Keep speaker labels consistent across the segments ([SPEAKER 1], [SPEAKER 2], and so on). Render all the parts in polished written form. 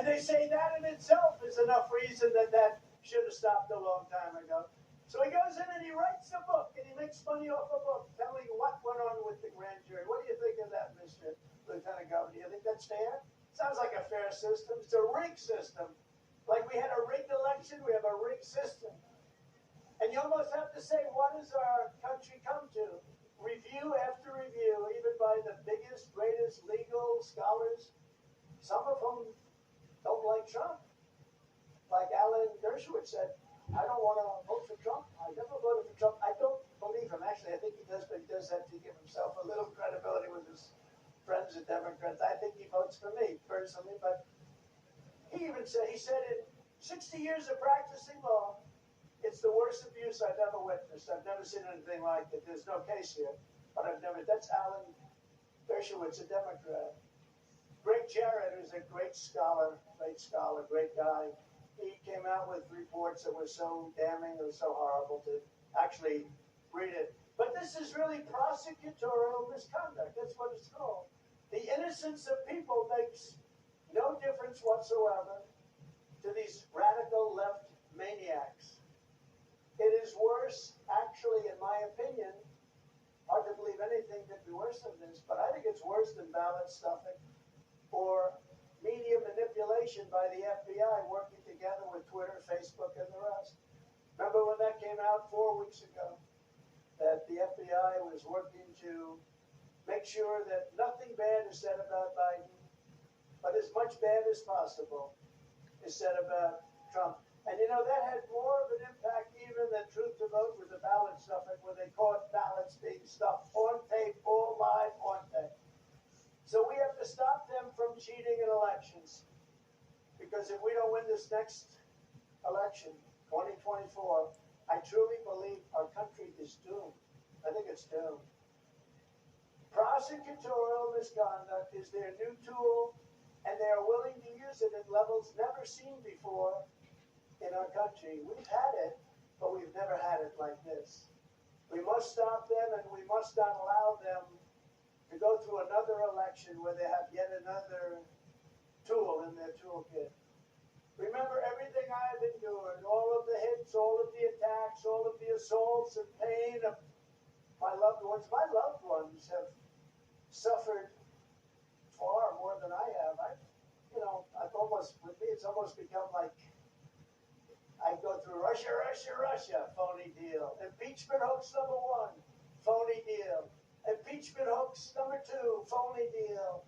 [SPEAKER 1] they say that in itself is enough reason that that should have stopped a long time ago. So he goes in and he writes a book, and he makes money off a book telling what went on with the grand jury. What do you think of that, Mr. Lieutenant Governor? Do you think that's fair? Sounds like a fair system. It's a rigged system. Like we had a rigged election, we have a rigged system. And you almost have to say, what does our country come to? Review after review, even by the biggest, greatest legal scholars, some of whom don't like Trump. Like Alan Dershowitz said, I don't want to vote for Trump. I never voted for Trump. I don't believe him. Actually, I think he does, but he does that to give himself a little credibility with his friends, the Democrats. I think he votes for me personally, but he said in 60 years of practicing law, it's the worst abuse I've ever witnessed. I've never seen anything like it. There's no case here, but that's Alan Dershowitz, a Democrat. Greg Jarrett, who's a great scholar, great guy. He came out with reports that were so damning, it was so horrible to actually read it. But this is really prosecutorial misconduct. That's what it's called. The innocence of people makes no difference whatsoever to these radical left maniacs. It is worse, actually, in my opinion, hard to believe anything could be worse than this, but I think it's worse than ballot stuffing or media manipulation by the FBI working together with Twitter, Facebook, and the rest. Remember when that came out 4 weeks ago, that the FBI was working to make sure that nothing bad is said about Biden, but as much bad as possible is said about Trump. And that had more of an impact even than Truth to Vote with the ballot stuffing, where they caught ballots being stuffed on tape, all live on tape. So we have to stop them from cheating in elections. Because if we don't win this next election, 2024, I truly believe our country is doomed. I think it's doomed. Prosecutorial misconduct is their new tool, and they are willing to use it at levels never seen before in our country. We've had it, but we've never had it like this. We must stop them, and we must not allow them to go through another election where they have yet another tool in their toolkit. Remember everything I've endured, all of the hits, all of the attacks, all of the assaults and pain of my loved ones. My loved ones have suffered far more than I have. With me, it's almost become like I go through Russia, phony deal. Impeachment hoax number 1, phony deal. Impeachment hoax number 2, phony deal.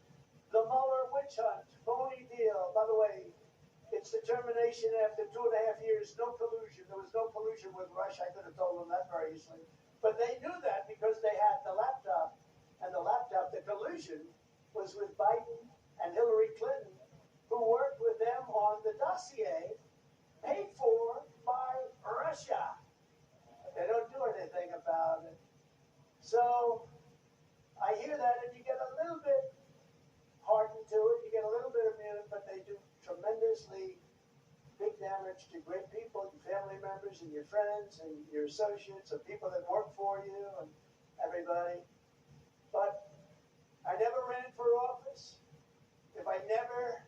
[SPEAKER 1] The Mueller witch hunt, phony deal. By the way, its determination after 2.5 years, no collusion. There was no collusion with Russia. I could have told them that very easily. But they knew that because they had the laptop. And the laptop, the collusion, was with Biden and Hillary Clinton, who worked with them on the dossier paid for by Russia. They don't do anything about it. So I hear that, and you get a little bit hardened to it. You get a little bit immune, but they do tremendously big damage to great people, your family members, and your friends, and your associates, and people that work for you, and everybody. But I never ran for office. If I never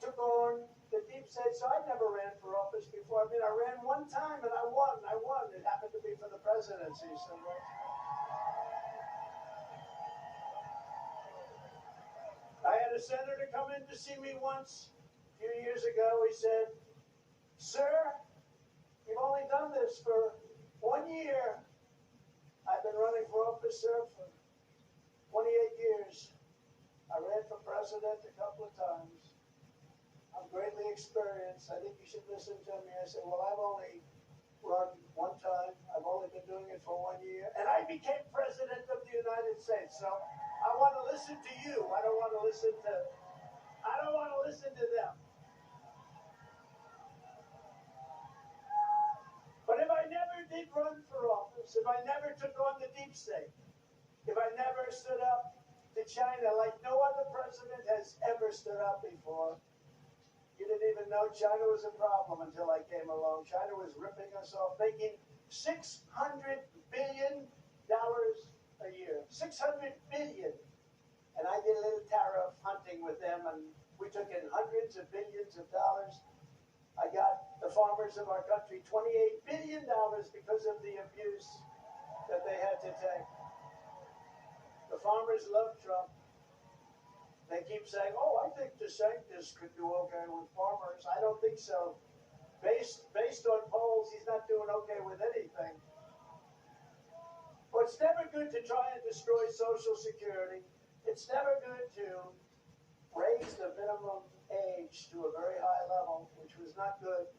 [SPEAKER 1] took on the deep state, so I never ran for office before. I ran one time, and I won. It happened to be for the presidency. So. I had a senator come in to see me once a few years ago. He said, "Sir, you've only done this for 1 year." I've been running for office, sir, for 28 years. I ran for president a couple of times. I'm greatly experienced. I think you should listen to me. I said, well, I've only run one time. I've only been doing it for 1 year. And I became president of the United States. So I want to listen to you. I don't want to listen to them. But if I never did run for office, if I never took on the deep state, if I never stood up to China like no other president has ever stood up before, you didn't even know China was a problem until I came along. China was ripping us off, making $600 billion a year. $600 billion. And I did a little tariff hunting with them, and we took in hundreds of billions of dollars. I got the farmers of our country $28 billion because of the abuse that they had to take. The farmers love Trump. They keep saying, oh, I think DeSantis could do okay with farmers. I don't think so. Based on polls, he's not doing okay with anything. Well, it's never good to try and destroy Social Security. It's never good to raise the minimum age to a very high level, which was not good.